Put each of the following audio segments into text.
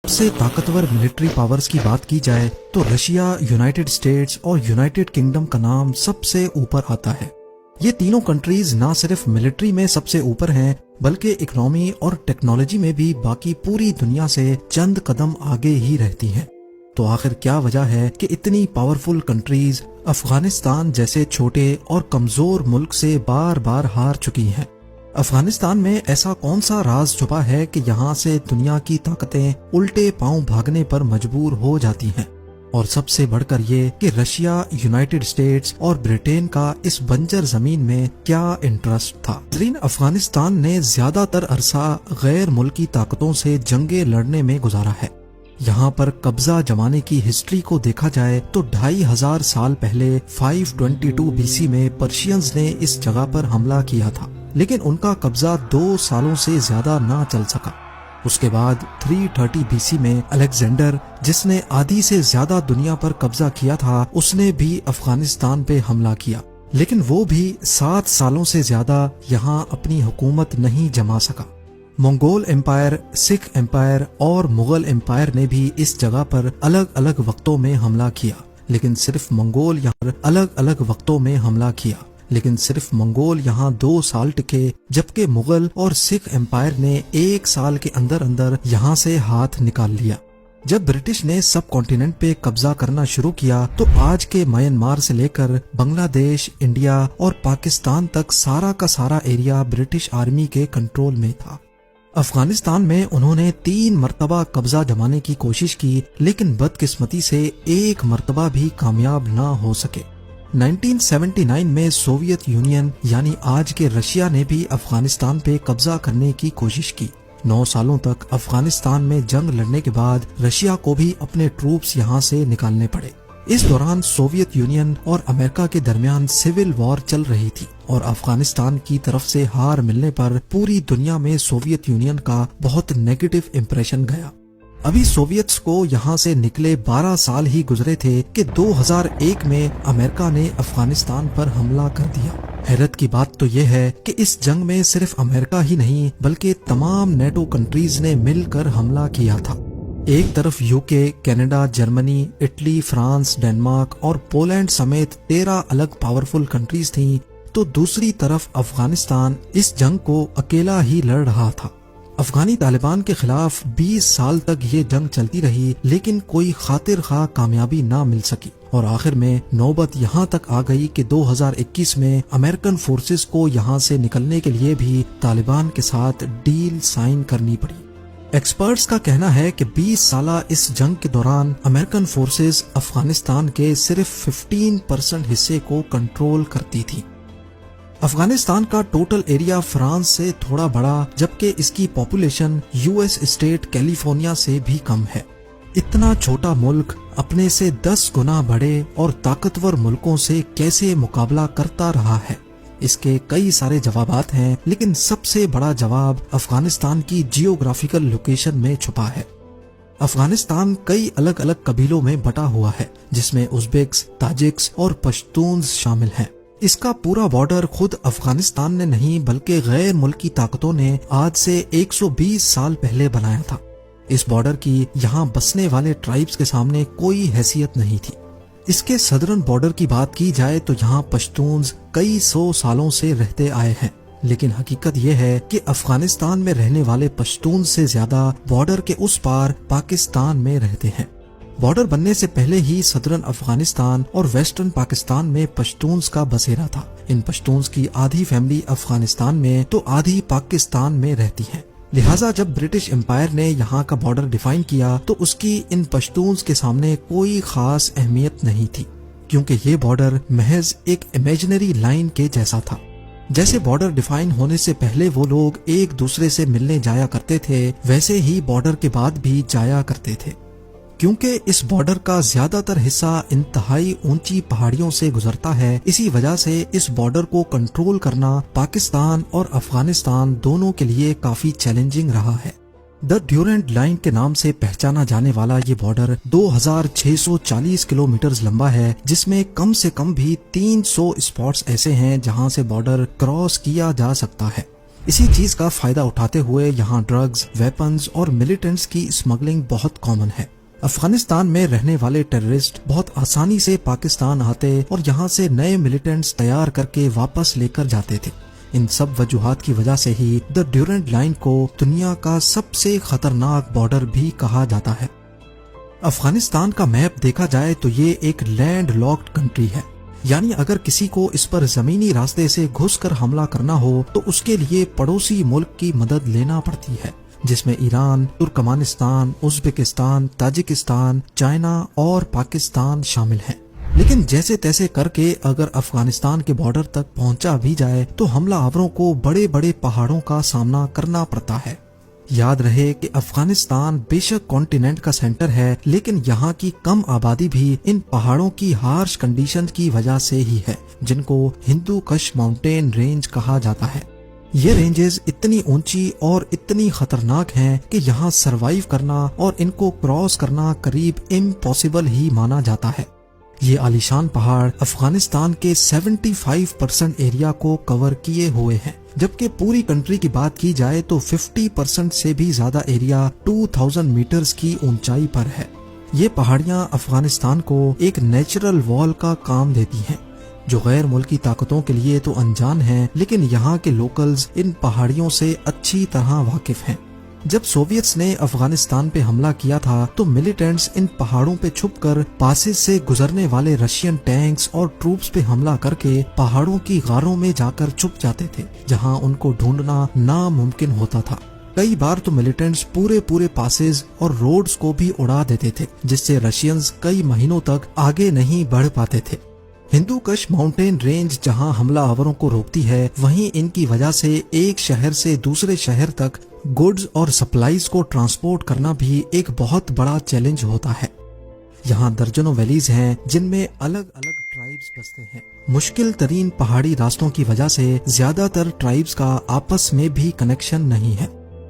سب سے طاقتور military powers کی بات کی جائے تو رشیا، یونائٹڈ اسٹیٹس اور یونائٹڈ کنگڈم کا نام سب سے اوپر آتا ہے۔ یہ تینوں کنٹریز نہ صرف ملٹری میں سب سے اوپر ہیں بلکہ اکنامی اور ٹیکنالوجی میں بھی باقی پوری دنیا سے چند قدم آگے ہی رہتی ہیں۔ تو آخر کیا وجہ ہے کہ اتنی پاورفل کنٹریز افغانستان جیسے چھوٹے اور کمزور ملک سے بار بار ہار چکی ہیں؟ افغانستان میں ایسا کون سا راز چھپا ہے کہ یہاں سے دنیا کی طاقتیں الٹے پاؤں بھاگنے پر مجبور ہو جاتی ہیں؟ اور سب سے بڑھ کر یہ کہ رشیا، یونائٹڈ اسٹیٹس اور برٹین کا اس بنجر زمین میں کیا انٹرسٹ تھا؟ افغانستان نے زیادہ تر عرصہ غیر ملکی طاقتوں سے جنگیں لڑنے میں گزارا ہے۔ یہاں پر قبضہ جمانے کی ہسٹری کو دیکھا جائے تو 2500 سال پہلے 522 BC میں پرشینز نے اس جگہ پر حملہ کیا تھا، لیکن ان کا قبضہ 2 سالوں سے زیادہ نہ چل سکا۔ اس کے بعد 330 BC میں الیگزینڈر، جس نے آدھی سے زیادہ دنیا پر قبضہ کیا تھا، اس نے بھی افغانستان پہ حملہ کیا، لیکن وہ بھی 7 سالوں سے زیادہ یہاں اپنی حکومت نہیں جما سکا۔ منگول امپائر، سکھ امپائر اور مغل امپائر نے بھی اس جگہ پر الگ الگ وقتوں میں حملہ کیا، لیکن صرف منگول یہاں 2 سال ٹکے، جبکہ مغل اور سکھ امپائر نے 1 سال کے اندر اندر یہاں سے ہاتھ نکال لیا۔ جب برٹش نے سب کانٹیننٹ پہ قبضہ کرنا شروع کیا تو آج کے میانمار سے لے کر بنگلہ دیش، انڈیا اور پاکستان تک سارا کا سارا ایریا برٹش آرمی کے کنٹرول میں تھا۔ افغانستان میں انہوں نے 3 مرتبہ قبضہ جمانے کی کوشش کی، لیکن بدقسمتی سے 1 مرتبہ بھی کامیاب نہ ہو سکے۔ 1979 میں سوویت یونین یعنی آج کے رشیا نے بھی افغانستان پہ قبضہ کرنے کی کوشش کی۔ 9 سالوں تک افغانستان میں جنگ لڑنے کے بعد رشیا کو بھی اپنے ٹروپس یہاں سے نکالنے پڑے۔ اس دوران سوویت یونین اور امریکہ کے درمیان سول وار چل رہی تھی، اور افغانستان کی طرف سے ہار ملنے پر پوری دنیا میں سوویت یونین کا بہت نیگیٹو امپریشن گیا۔ ابھی سوویتس کو یہاں سے نکلے 12 سال ہی گزرے تھے کہ 2001 میں امریکہ نے افغانستان پر حملہ کر دیا۔ حیرت کی بات تو یہ ہے کہ اس جنگ میں صرف امریکہ ہی نہیں بلکہ تمام نیٹو کنٹریز نے مل کر حملہ کیا تھا۔ ایک طرف UK، Canada, Germany, Italy, France, Denmark اور پولینڈ سمیت 13 الگ پاورفل کنٹریز تھیں، تو دوسری طرف افغانستان اس جنگ کو اکیلا ہی لڑ رہا تھا۔ افغانی طالبان کے خلاف 20 سال تک یہ جنگ چلتی رہی، لیکن کوئی خاطر خواہ کامیابی نہ مل سکی، اور آخر میں نوبت یہاں تک آ گئی کہ 2021 میں امریکن فورسز کو یہاں سے نکلنے کے لیے بھی طالبان کے ساتھ ڈیل سائن کرنی پڑی۔ ایکسپرٹس کا کہنا ہے کہ 20 سالہ اس جنگ کے دوران امریکن فورسز افغانستان کے صرف 15% حصے کو کنٹرول کرتی تھی۔ افغانستان کا ٹوٹل ایریا فرانس سے تھوڑا بڑا، جبکہ اس کی پاپولیشن US اسٹیٹ کیلیفورنیا سے بھی کم ہے۔ اتنا چھوٹا ملک اپنے سے 10 گنا بڑے اور طاقتور ملکوں سے کیسے مقابلہ کرتا رہا ہے؟ اس کے کئی سارے جوابات ہیں، لیکن سب سے بڑا جواب افغانستان کی جیوگرافیکل لوکیشن میں چھپا ہے۔ افغانستان کئی الگ الگ قبیلوں میں بٹا ہوا ہے، جس میں ازبیکس، تاجکس اور پشتونز شامل ہیں۔ اس کا پورا بارڈر خود افغانستان نے نہیں بلکہ غیر ملکی طاقتوں نے آج سے 120 سال پہلے بنایا تھا۔ اس بارڈر کی یہاں بسنے والے ٹرائبز کے سامنے کوئی حیثیت نہیں تھی۔ اس کے سدرن بارڈر کی بات کی جائے تو یہاں پشتونز کئی 100 سالوں سے رہتے آئے ہیں، لیکن حقیقت یہ ہے کہ افغانستان میں رہنے والے پشتون سے زیادہ بارڈر کے اس پار پاکستان میں رہتے ہیں۔ بارڈر بننے سے پہلے ہی سدرن افغانستان اور ویسٹرن پاکستان میں پشتونز کا بسیرا تھا۔ ان پشتونز کی آدھی فیملی افغانستان میں تو آدھی پاکستان میں رہتی ہے، لہٰذا جب برٹش امپائر نے یہاں کا بارڈر ڈیفائن کیا تو اس کی ان پشتونز کے سامنے کوئی خاص اہمیت نہیں تھی، کیونکہ یہ بارڈر محض ایک امیجنری لائن کے جیسا تھا۔ جیسے بارڈر ڈیفائن ہونے سے پہلے وہ لوگ ایک دوسرے سے ملنے جایا کرتے تھے، ویسے ہی بارڈر کے بعد بھی جایا کرتے تھے۔ کیونکہ اس بارڈر کا زیادہ تر حصہ انتہائی اونچی پہاڑیوں سے گزرتا ہے، اسی وجہ سے اس بارڈر کو کنٹرول کرنا پاکستان اور افغانستان دونوں کے لیے کافی چیلنجنگ رہا ہے۔ دی ڈیورنٹ لائن کے نام سے پہچانا جانے والا یہ بارڈر 2640 کلومیٹرز لمبا ہے، جس میں کم سے کم بھی 300 اسپاٹس ایسے ہیں جہاں سے بارڈر کراس کیا جا سکتا ہے۔ اسی چیز کا فائدہ اٹھاتے ہوئے یہاں ڈرگز، ویپنز اور ملیٹنٹس کی اسمگلنگ بہت کامن ہے۔ افغانستان میں رہنے والے ٹیررسٹ بہت آسانی سے پاکستان آتے اور یہاں سے نئے ملیٹنٹس تیار کر کے واپس لے کر جاتے تھے۔ ان سب وجوہات کی وجہ سے ہی دی ڈیورنٹ لائن کو دنیا کا سب سے خطرناک بارڈر بھی کہا جاتا ہے۔ افغانستان کا میپ دیکھا جائے تو یہ ایک لینڈ لاکڈ کنٹری ہے، یعنی اگر کسی کو اس پر زمینی راستے سے گھس کر حملہ کرنا ہو تو اس کے لیے پڑوسی ملک کی مدد لینا پڑتی ہے، جس میں Iran, Turkmenistan, Uzbekistan, Tajikistan, China اور پاکستان شامل ہیں۔ لیکن جیسے تیسے کر کے اگر افغانستان کے بارڈر تک پہنچا بھی جائے تو حملہ آوروں کو بڑے بڑے پہاڑوں کا سامنا کرنا پڑتا ہے۔ یاد رہے کہ افغانستان بے شک کانٹیننٹ کا سینٹر ہے، لیکن یہاں کی کم آبادی بھی ان پہاڑوں کی ہارش کنڈیشن کی وجہ سے ہی ہے، جن کو ہندو کش ماؤنٹین رینج کہا جاتا ہے۔ یہ رینجز اتنی اونچی اور اتنی خطرناک ہیں کہ یہاں سروائیو کرنا اور ان کو کراس کرنا قریب امپاسبل ہی مانا جاتا ہے۔ یہ عالیشان پہاڑ افغانستان کے 75% ایریا کو کور کیے ہوئے ہیں، جبکہ پوری کنٹری کی بات کی جائے تو 50% سے بھی زیادہ ایریا 2000 میٹرز کی اونچائی پر ہے۔ یہ پہاڑیاں افغانستان کو ایک نیچرل وال کا کام دیتی ہیں، جو غیر ملکی طاقتوں کے لیے تو انجان ہیں، لیکن یہاں کے لوکلز ان پہاڑیوں سے اچھی طرح واقف ہیں۔ جب سوویتس نے افغانستان پہ حملہ کیا تھا تو ملیٹنٹس ان پہاڑوں پہ چھپ کر پاسز سے گزرنے والے رشین ٹینکس اور ٹروپس پہ حملہ کر کے پہاڑوں کی غاروں میں جا کر چھپ جاتے تھے، جہاں ان کو ڈھونڈنا ناممکن ہوتا تھا۔ کئی بار تو ملیٹنٹس پورے پاسز اور روڈز کو بھی اڑا دیتے تھے، جس سے رشینز کئی مہینوں تک آگے نہیں بڑھ پاتے تھے۔ ہندو کش ماؤنٹین رینج جہاں حملہ آوروں کو روکتی ہے، وہیں ان کی وجہ سے ایک شہر سے دوسرے شہر تک گڈز اور سپلائیز کو ٹرانسپورٹ کرنا بھی ایک بہت بڑا چیلنج ہوتا ہے۔ یہاں درجنوں ویلیز ہیں جن میں الگ الگ ٹرائبز بستے ہیں۔ مشکل ترین پہاڑی راستوں کی وجہ سے زیادہ تر ٹرائبز کا آپس میں بھی کنیکشن نہیں ہے،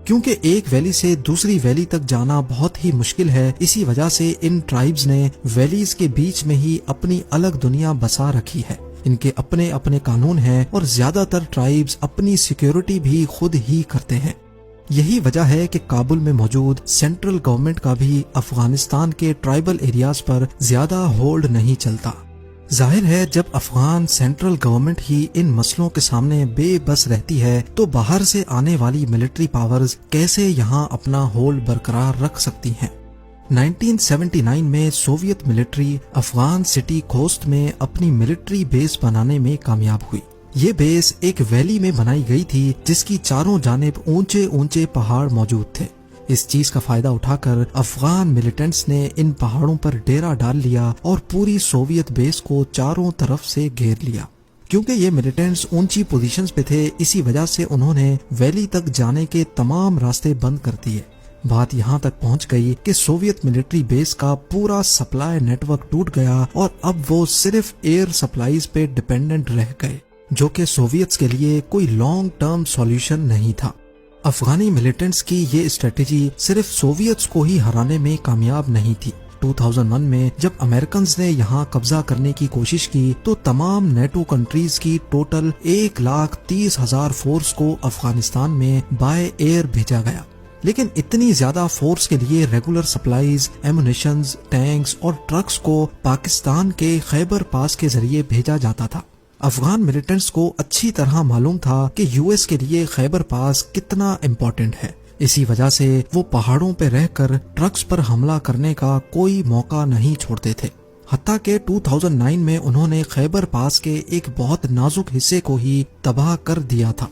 کیونکہ ایک ویلی سے دوسری ویلی تک جانا بہت ہی مشکل ہے۔ اسی وجہ سے ان ٹرائبز نے ویلیز کے بیچ میں ہی اپنی الگ دنیا بسا رکھی ہے۔ ان کے اپنے اپنے قانون ہیں اور زیادہ تر ٹرائبز اپنی سیکیورٹی بھی خود ہی کرتے ہیں۔ یہی وجہ ہے کہ کابل میں موجود سینٹرل گورنمنٹ کا بھی افغانستان کے ٹرائبل ایریاز پر زیادہ ہولڈ نہیں چلتا۔ ظاہر ہے جب افغان سینٹرل گورنمنٹ ہی ان مسئلوں کے سامنے بے بس رہتی ہے تو باہر سے آنے والی ملٹری پاورز کیسے یہاں اپنا ہولڈ برقرار رکھ سکتی ہیں۔ 1979 میں Soviet military Afghan city Khost میں اپنی ملٹری بیس بنانے میں کامیاب ہوئی۔ یہ بیس ایک ویلی میں بنائی گئی تھی جس کی چاروں جانب اونچے اونچے پہاڑ موجود تھے۔ اس چیز کا فائدہ اٹھا کر افغان ملیٹنٹس نے ان پہاڑوں پر ڈیرا ڈال لیا اور پوری سوویت بیس کو چاروں طرف سے گھیر لیا۔ کیونکہ یہ ملیٹنٹس اونچی پوزیشنز پہ تھے، اسی وجہ سے انہوں نے ویلی تک جانے کے تمام راستے بند کر دیے۔ بات یہاں تک پہنچ گئی کہ سوویت ملٹری بیس کا پورا سپلائی نیٹ ورک ٹوٹ گیا اور اب وہ صرف ایئر سپلائیز پہ ڈیپینڈنٹ رہ گئے، جو کہ سوویتس کے لیے کوئی لانگ ٹرم سولوشن نہیں تھا۔ افغانی ملیٹنٹس کی یہ اسٹریٹجی صرف سوویتس کو ہی ہرانے میں کامیاب نہیں تھی۔ 2001 میں جب امریکنز نے یہاں قبضہ کرنے کی کوشش کی تو تمام نیٹو کنٹریز کی ٹوٹل 1,30,000 فورس کو افغانستان میں بائے ایئر بھیجا گیا، لیکن اتنی زیادہ فورس کے لیے ریگولر سپلائیز، ایمونیشنز، ٹینکس اور ٹرکس کو پاکستان کے خیبر پاس کے ذریعے بھیجا جاتا تھا۔ افغان ملیٹنٹس کو اچھی طرح معلوم تھا کہ یو ایس کے لیے خیبر پاس کتنا امپورٹنٹ ہے، اسی وجہ سے وہ پہاڑوں پہ رہ کر ٹرکس پر حملہ کرنے کا کوئی موقع نہیں چھوڑتے تھے۔ حتیٰ کہ 2009 میں انہوں نے خیبر پاس کے ایک بہت نازک حصے کو ہی تباہ کر دیا تھا۔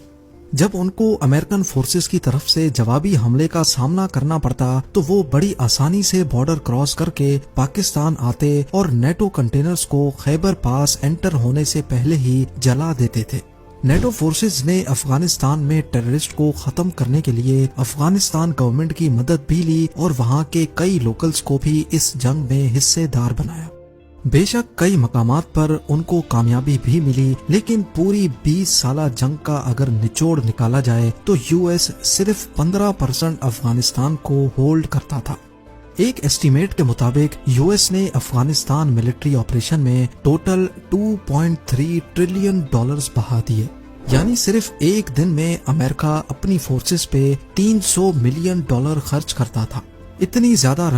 جب ان کو امریکن فورسز کی طرف سے جوابی حملے کا سامنا کرنا پڑتا تو وہ بڑی آسانی سے بارڈر کراس کر کے پاکستان آتے اور نیٹو کنٹینرز کو خیبر پاس انٹر ہونے سے پہلے ہی جلا دیتے تھے۔ نیٹو فورسز نے افغانستان میں ٹیررسٹ کو ختم کرنے کے لیے افغانستان گورنمنٹ کی مدد بھی لی اور وہاں کے کئی لوکلز کو بھی اس جنگ میں حصے دار بنایا۔ بے شک کئی مقامات پر ان کو کامیابی بھی ملی، لیکن پوری 20 سالہ جنگ کا اگر نچوڑ نکالا جائے تو یو ایس صرف 15% افغانستان کو ہولڈ کرتا تھا۔ ایک ایسٹیمیٹ کے مطابق یو ایس نے افغانستان ملٹری آپریشن میں ٹوٹل $2.3 ٹریلین بہا دیے، یعنی صرف ایک دن میں امریکہ اپنی فورسز پہ $300 ملین خرچ کرتا تھا. اتنی زیادہ